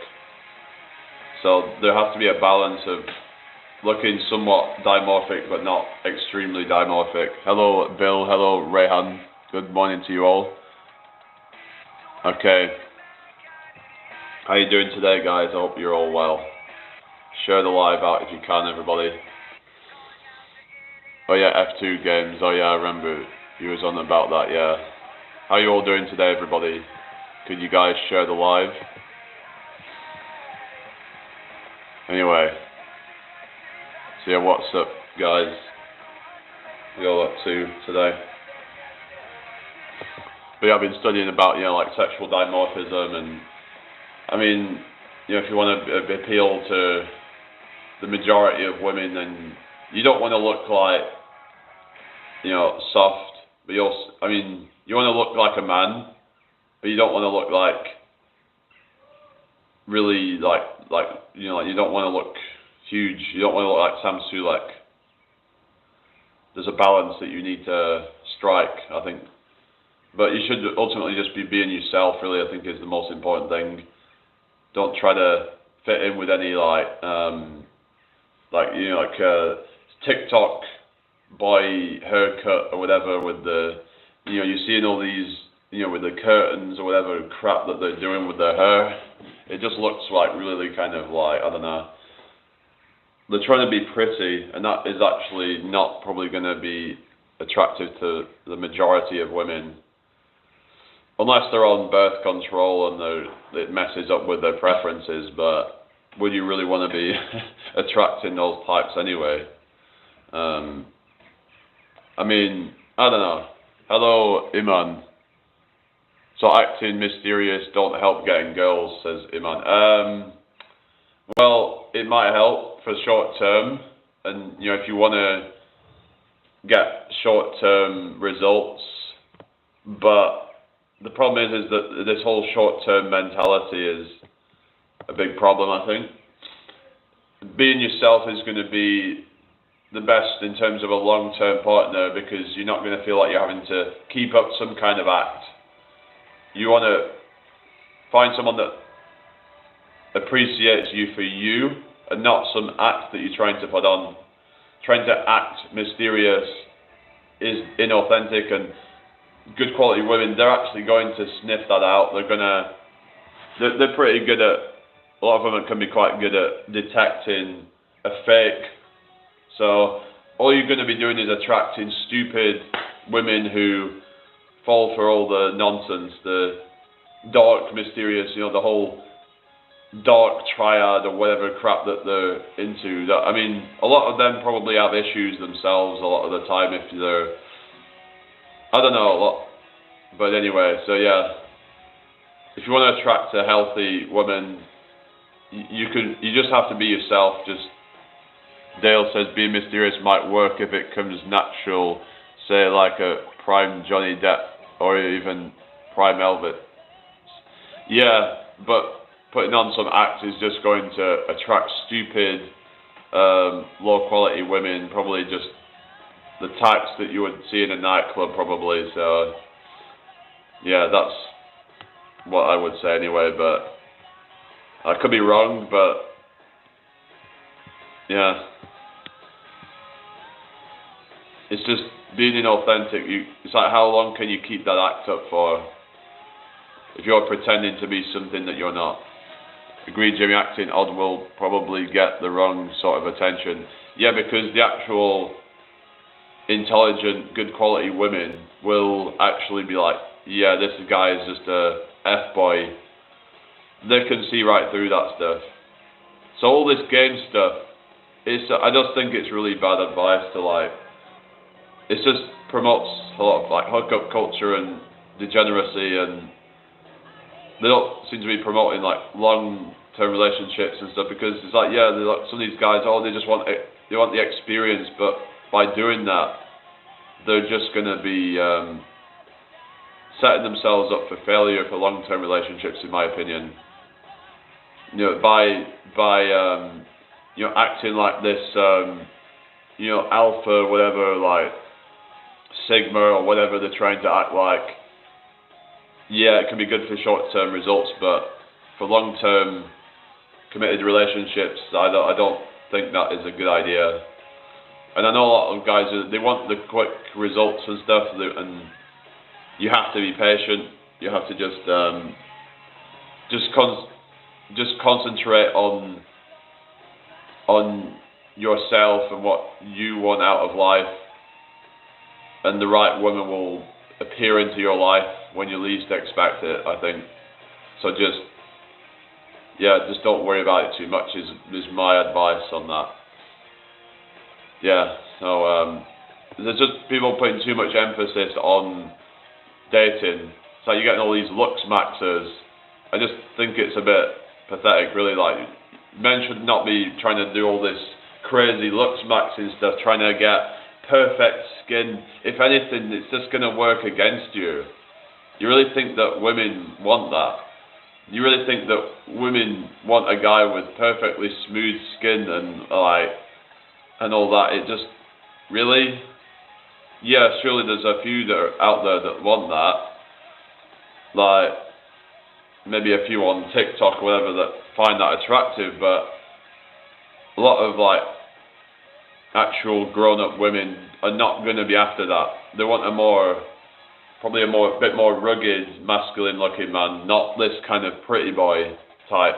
So there has to be a balance of looking somewhat dimorphic but not extremely dimorphic. Hello Bill, hello Rehan, good morning to you all. Okay, how you doing today, guys? I hope you're all well. Share the live out if you can, everybody. Oh yeah, F2 games, oh yeah, I remember you was on about that, yeah. How you all doing today, everybody? Could you guys share the live? Anyway, so yeah, what's up, guys? What you all up to today? But yeah, I've been studying about, you know, like sexual dimorphism, and I mean, you know, if you want to appeal to the majority of women, then you don't want to look like, you know, soft, but you also, I mean, you want to look like a man, but you don't want to look like really like you know, like you don't want to look huge. You don't want to look like Sam Sulek. There's a balance that you need to strike, I think. But you should ultimately just be being yourself, really, I think is the most important thing. Don't try to fit in with any like you know, like TikTok boy haircut or whatever with the, you know, you're seeing all these, you know, with the curtains or whatever crap that they're doing with their hair. It just looks like really kind of like, I don't know. They're trying to be pretty, and that is actually not probably going to be attractive to the majority of women. Unless they're on birth control and it messes up with their preferences, but would you really want to be attracting those types anyway? I mean, I don't know. Hello, Iman. So acting mysterious don't help getting girls, says Iman. Well, it might help for short term, and you know, if you want to get short term results, but the problem is that this whole short term mentality is a big problem, I think. Being yourself is going to be the best in terms of a long term partner, because you're not going to feel like you're having to keep up some kind of act. You want to find someone that appreciates you for you and not some act that you're trying to put on. Trying to act mysterious is inauthentic, and good quality women, they're actually going to sniff that out. They're pretty good at, a lot of women can be quite good at detecting a fake. So all you're going to be doing is attracting stupid women who fall for all the nonsense, the dark, mysterious, you know, the whole dark triad or whatever crap that they're into. I mean, a lot of them probably have issues themselves a lot of the time if they're, I don't know, a lot. But anyway, so yeah, if you want to attract a healthy woman, you just have to be yourself. Just, Dale says being mysterious might work if it comes natural, say like a prime Johnny Depp or even prime Elvis. Yeah, but putting on some acts is just going to attract stupid, low quality women, probably just the types that you would see in a nightclub probably. So yeah, that's what I would say anyway, but I could be wrong, but yeah, it's just being inauthentic. It's like, how long can you keep that act up for if you're pretending to be something that you're not? Agreed, Jimmy, acting odd will probably get the wrong sort of attention. Yeah, because the actual intelligent, good quality women will actually be like, yeah, this guy is just a F-boy. They can see right through that stuff. So all this game stuff, I just think it's really bad advice to like, it just promotes a lot of like hookup culture and degeneracy, and they don't seem to be promoting like long-term relationships and stuff, because it's like, yeah, like, some of these guys, they just want the experience, but by doing that, they're just going to be setting themselves up for failure for long-term relationships, in my opinion. You know, by you know, acting like this, you know, alpha, whatever, like sigma or whatever they're trying to act like. Yeah, it can be good for short-term results, but for long-term committed relationships, I don't think that is a good idea. And I know a lot of guys, they want the quick results and stuff, and you have to be patient. You have to just concentrate on yourself and what you want out of life, and the right woman will appear into your life when you least expect it, I think. So just don't worry about it too much is my advice on that. Yeah, so there's just people putting too much emphasis on dating. So you're getting all these looksmaxxers. I just think it's a bit pathetic, really. Like, men should not be trying to do all this crazy looksmaxxing stuff, trying to get perfect skin. If anything, it's just going to work against you. You really think that women want that? You really think that women want a guy with perfectly smooth skin and all that? It just, really? Yeah, surely there's a few that are out there that want that. Like, maybe a few on TikTok or whatever that find that attractive, but a lot of like actual grown-up women are not going to be after that. They want a bit more rugged, masculine-looking man, not this kind of pretty boy type.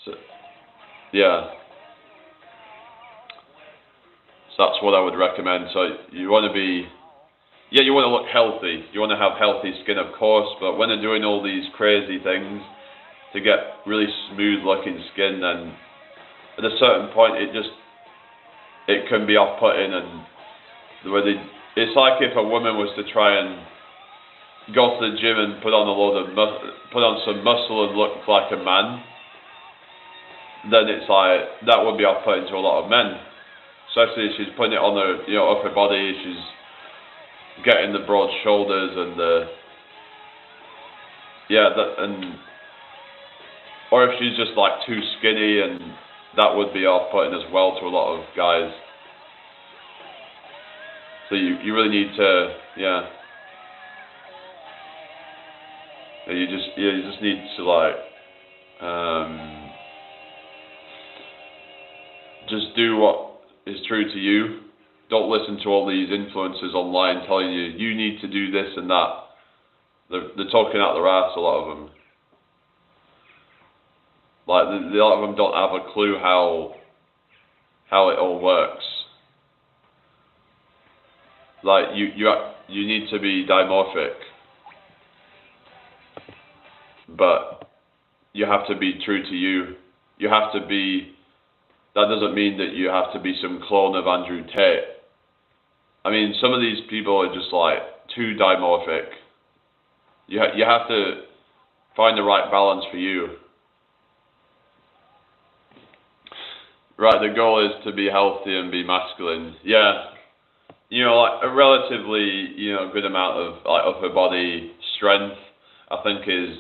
So, yeah. So that's what I would recommend. So you want to be, you want to look healthy. You want to have healthy skin, of course, but when they're doing all these crazy things to get really smooth-looking skin, then at a certain point it can be off-putting, and it's like if a woman was to try and go to the gym and put on some muscle and look like a man, then it's like, that would be off-putting to a lot of men. Especially if she's putting it on her, upper body, she's getting the broad shoulders and or if she's just like too skinny, and that would be off-putting as well to a lot of guys. So you really need to, you just need to like, just do what is true to you. Don't listen to all these influencers online telling you need to do this and that. They're talking out their ass, a lot of them. Like, a lot of them don't have a clue how it all works. Like, you need to be dimorphic, but you have to be true to you. You have to be. That doesn't mean that you have to be some clone of Andrew Tate. I mean, some of these people are just like too dimorphic. You have to find the right balance for you. Right, the goal is to be healthy and be masculine. Yeah, like a relatively, good amount of like upper body strength, I think, is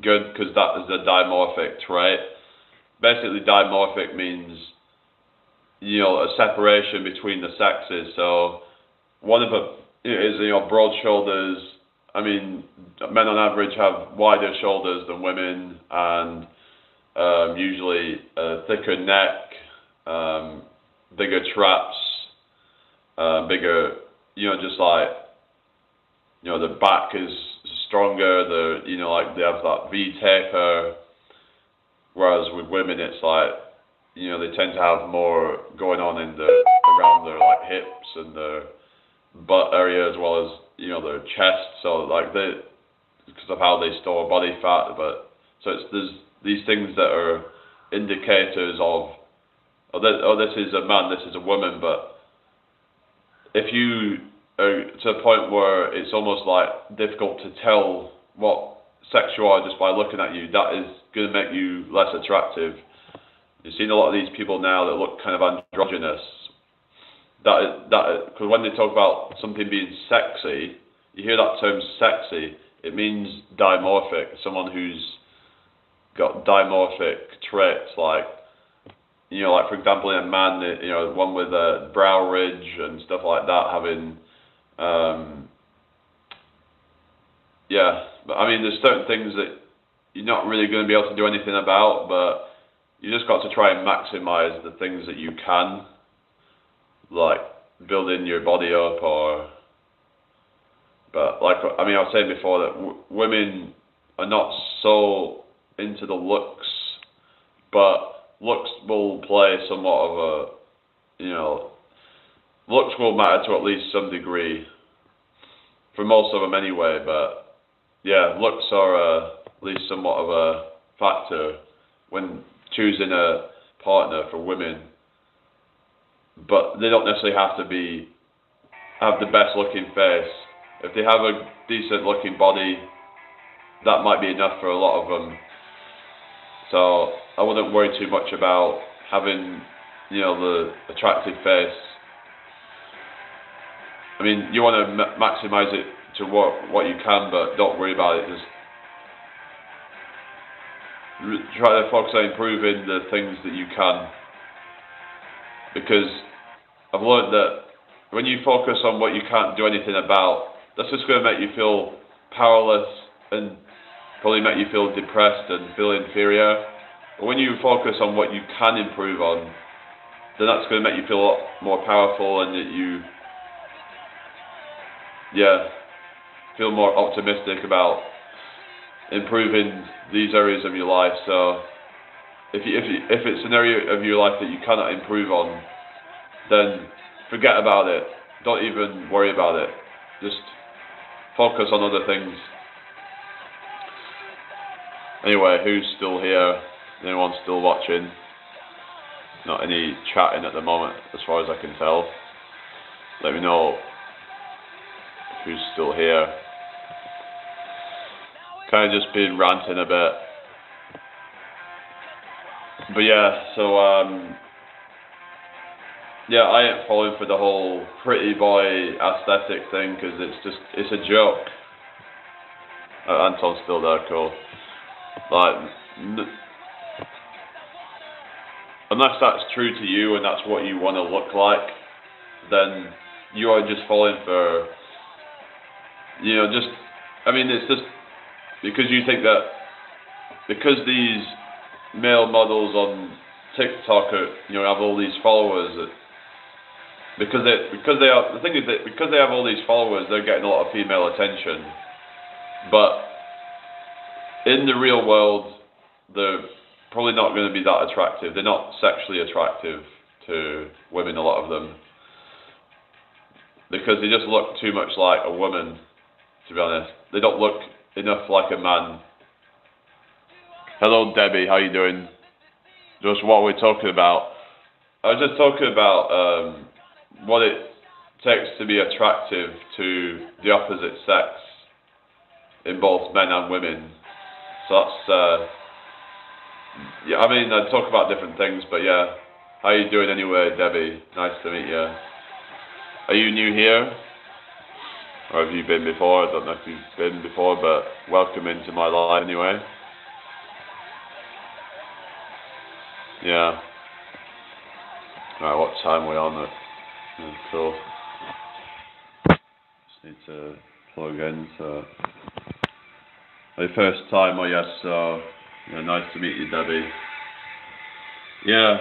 good because that is a dimorphic trait. Basically, dimorphic means, you know, a separation between the sexes. So one of them is, you know, broad shoulders. I mean, men on average have wider shoulders than women, and usually a thicker neck, bigger traps, bigger, you know, just like, you know, the back is stronger, you know, like they have that V taper, whereas with women it's like, you know, they tend to have more going on in around their like hips and their butt area, as well as, you know, their chest. So like because of how they store body fat, but so there's these things that are indicators of, this is a man, this is a woman. But if you are to a point where it's almost like difficult to tell what sex you are just by looking at you, that is going to make you less attractive. You've seen a lot of these people now that look kind of androgynous. Because when they talk about something being sexy, you hear that term sexy, it means dimorphic, someone who's got dimorphic traits, like, you know, like for example in a man, you know, one with a brow ridge and stuff like that, having, yeah, but I mean, there's certain things that you're not really going to be able to do anything about, but you just got to try and maximize the things that you can, like building your body up, but like, I mean, I was saying before that women are not so into the looks, but looks will play somewhat of a, you know, looks will matter to at least some degree, for most of them anyway, but yeah, looks are at least somewhat of a factor when choosing a partner for women. But they don't necessarily have to have the best looking face. If they have a decent looking body, that might be enough for a lot of them. So I wouldn't worry too much about having, you know, the attractive face. I mean, you want to maximize it to what you can, but don't worry about it. Just try to focus on improving the things that you can, because I've learned that when you focus on what you can't do anything about, that's just going to make you feel powerless and probably make you feel depressed and feel inferior. But when you focus on what you can improve on, then that's going to make you feel a lot more powerful, and that you, feel more optimistic about improving these areas of your life. So if it's an area of your life that you cannot improve on, then forget about it. Don't even worry about it. Just focus on other things. Anyway, who's still here? Anyone still watching? Not any chatting at the moment, as far as I can tell. Let me know who's still here. Kind of just been ranting a bit. But yeah, so I ain't falling for the whole pretty boy aesthetic thing, because it's a joke. Anton's still there, cool. Like, unless that's true to you and that's what you want to look like, then you are just falling for, you know, just, I mean, it's just because you think that because these male models on TikTok are, you know, have all these followers, that because they are, the thing is that because they have all these followers, they're getting a lot of female attention. But in the real world, they're probably not going to be that attractive. They're not sexually attractive to women, a lot of them, because they just look too much like a woman, to be honest. They don't look enough like a man. Hello Debbie, how you doing? Just what we're talking about. I was just talking about what it takes to be attractive to the opposite sex in both men and women. So that's, yeah, I mean, I talk about different things, but yeah. How you doing anyway, Debbie? Nice to meet you. Are you new here? Or have you been before? I don't know if you've been before, but welcome into my life anyway. Yeah. Right, what time are we on at? Yeah, cool. Just need to plug in, so... My first time, oh yes, so... Yeah, nice to meet you, Debbie. Yeah.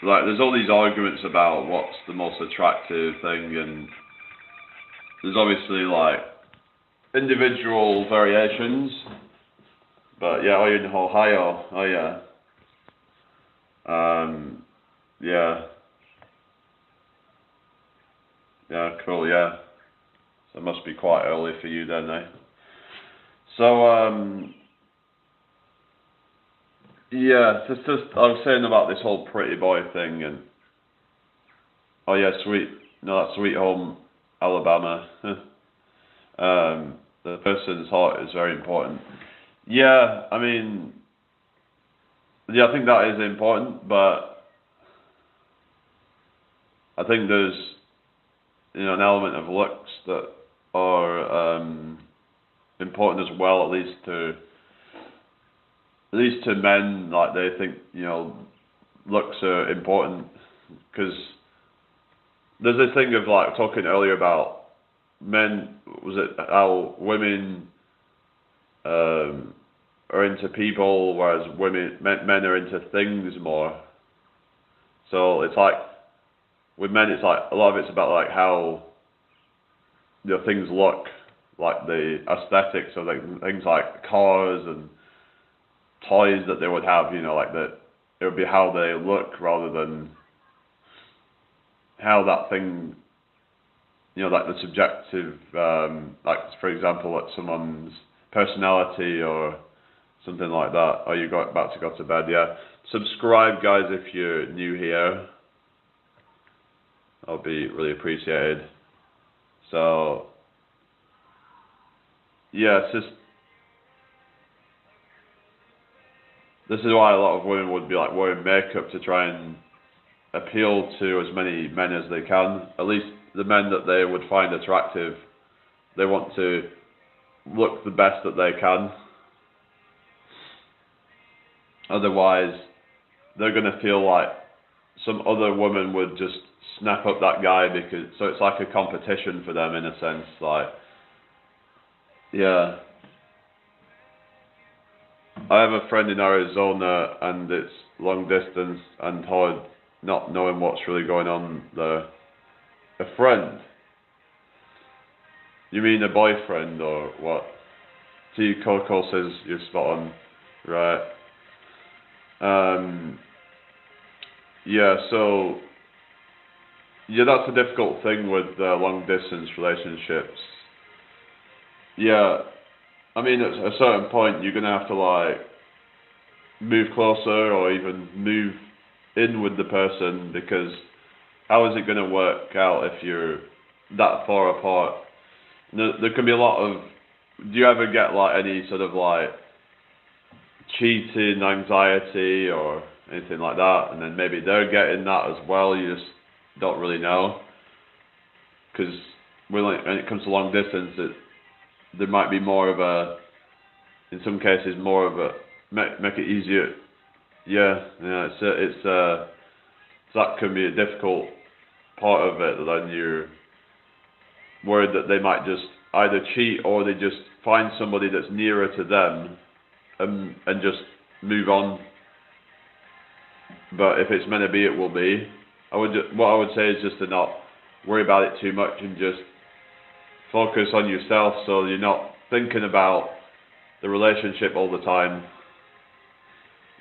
Like, there's all these arguments about what's the most attractive thing, and... There's obviously, like, individual variations. But yeah, you're in Ohio. Oh yeah. Yeah. Yeah, cool, yeah. So it must be quite early for you then, eh? So, yeah, it's just, I was saying about this whole pretty boy thing, and, oh yeah, that's Sweet Home, Alabama. The person's heart is very important. Yeah, I mean, yeah, I think that is important, but I think there's, an element of looks that are important as well, at least to men. Like, they think, looks are important, because there's this thing of, like, talking earlier about men, was it how women are into people, whereas men are into things more. So it's like, with men, it's like, a lot of it's about, like, how, things look, like the aesthetics of, like, things like cars and toys that they would have, like that, it would be how they look rather than how that thing, like the subjective, like, for example, like someone's personality or something like that. Oh, you got about to go to bed, yeah. Subscribe, guys, if you're new here. That'll be really appreciated. So, yeah, it's just, this is why a lot of women would be like wearing makeup to try and appeal to as many men as they can. At least the men that they would find attractive, they want to look the best that they can. Otherwise, they're going to feel like some other woman would just snap up that guy, so it's like a competition for them in a sense. Like, yeah. I have a friend in Arizona, and it's long distance and hard not knowing what's really going on there. A friend? You mean a boyfriend or what? T. Coco says you're spot on. Right. Yeah, so, yeah, that's a difficult thing with long distance relationships. Yeah, I mean, at a certain point, you're going to have to, like, move closer or even move in with the person, because how is it going to work out if you're that far apart? There can be a lot of, do you ever get, like, any sort of, like, cheating anxiety or anything like that, and then maybe they're getting that as well, you just don't really know, because when it comes to long distance, there might be more of a, in some cases, more of a, make it easier. Yeah, it's that can be a difficult part of it, then you're worried that they might just either cheat or they just find somebody that's nearer to them and just move on. But if it's meant to be, it will be. What I would say is just to not worry about it too much and just focus on yourself, so you're not thinking about the relationship all the time.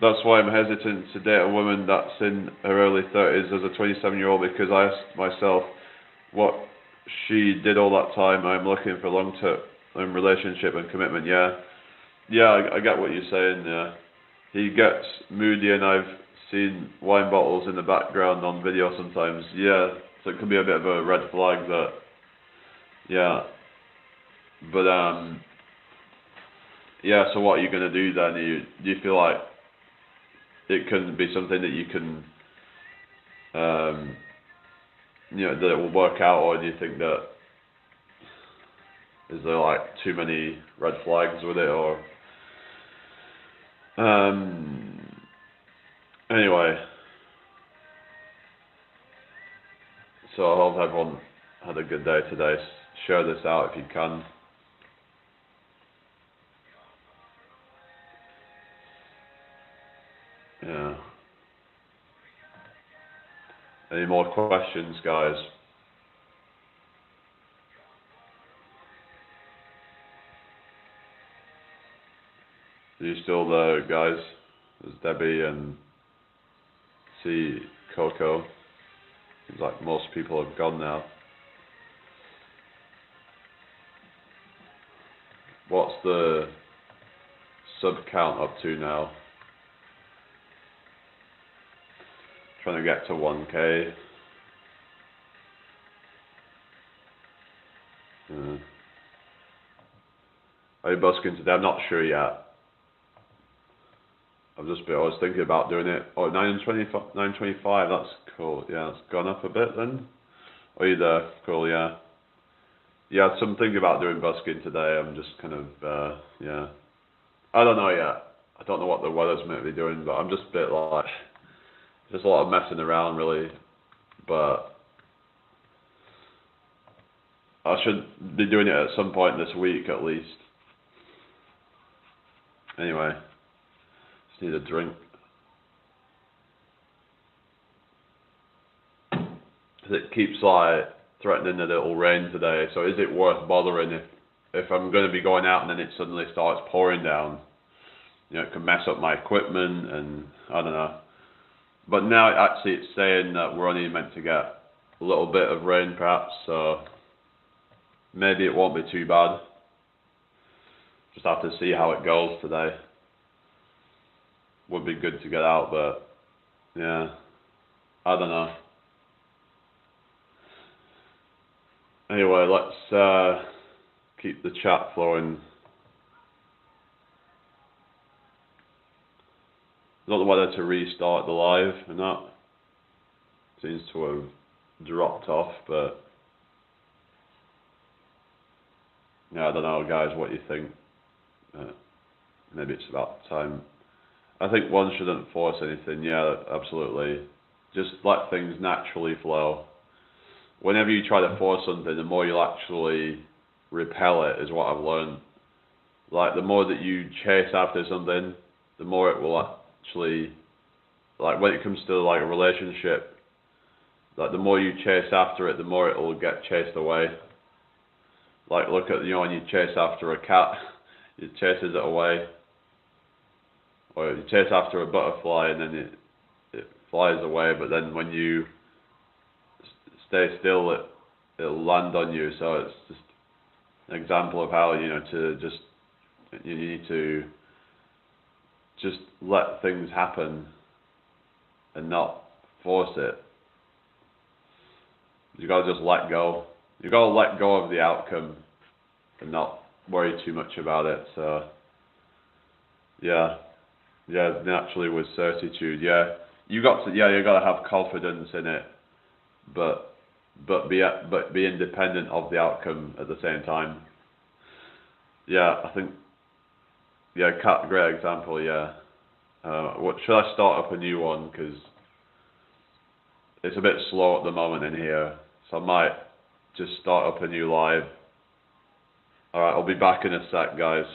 That's why I'm hesitant to date a woman that's in her early 30s as a 27-year-old, because I asked myself what she did all that time. I'm looking for long-term relationship and commitment. Yeah, I get what you're saying. Yeah, he gets moody, and I've seen wine bottles in the background on video sometimes. Yeah, so it can be a bit of a red flag that. Yeah, but yeah. So what are you gonna do then? Do you feel like it can be something that you can, that it will work out, or do you think that is there like too many red flags with it, or? Anyway, so I hope everyone had a good day today. Share this out if you can. Yeah. Any more questions, guys? Are you still there, guys? There's Debbie and Coco. Seems like most people have gone now. What's the sub count up to now? Trying to get to 1K. Are you busking today? I'm not sure yet. I was thinking about doing it. Oh, 925, that's cool. Yeah, it's gone up a bit then. Are you there? Cool, yeah. Yeah, so I'm thinking about doing busking today. I'm just kind of, yeah. I don't know yet. I don't know what the weather's meant to be doing, but I'm just a bit like, just a lot of messing around really. But I should be doing it at some point this week at least. Anyway, just need a drink. It keeps like threatening that it'll rain today, so is it worth bothering if I'm going to be going out and then it suddenly starts pouring down? You know, it can mess up my equipment and I don't know. But now it's saying that we're only meant to get a little bit of rain perhaps, so maybe it won't be too bad. Just have to see how it goes today. Would be good to get out, but yeah, I don't know. Anyway, let's keep the chat flowing. I don't know whether to restart the live or not. Seems to have dropped off, but yeah, I don't know, guys, what you think. Maybe it's about time. I think one shouldn't force anything. Yeah, absolutely. Just let things naturally flow. Whenever you try to force something, the more you'll actually repel it, is what I've learned. Like, the more that you chase after something, the more it will actually, like, when it comes to, like, a relationship, like, the more you chase after it, the more it will get chased away. Like, look at, you know, when you chase after a cat, it chases it away. Or you chase after a butterfly and then it flies away, but then when you stay still, it'll land on you. So it's just an example of how, you know, you need to just let things happen and not force it. You gotta just let go. You gotta let go of the outcome and not worry too much about it. So yeah, naturally with certitude. Yeah, you gotta have confidence in it, but be independent of the outcome at the same time. Yeah, I think. Yeah, cat, great example. Yeah. What should I start up a new one? Because it's a bit slow at the moment in here, so I might just start up a new live. All right, I'll be back in a sec, guys.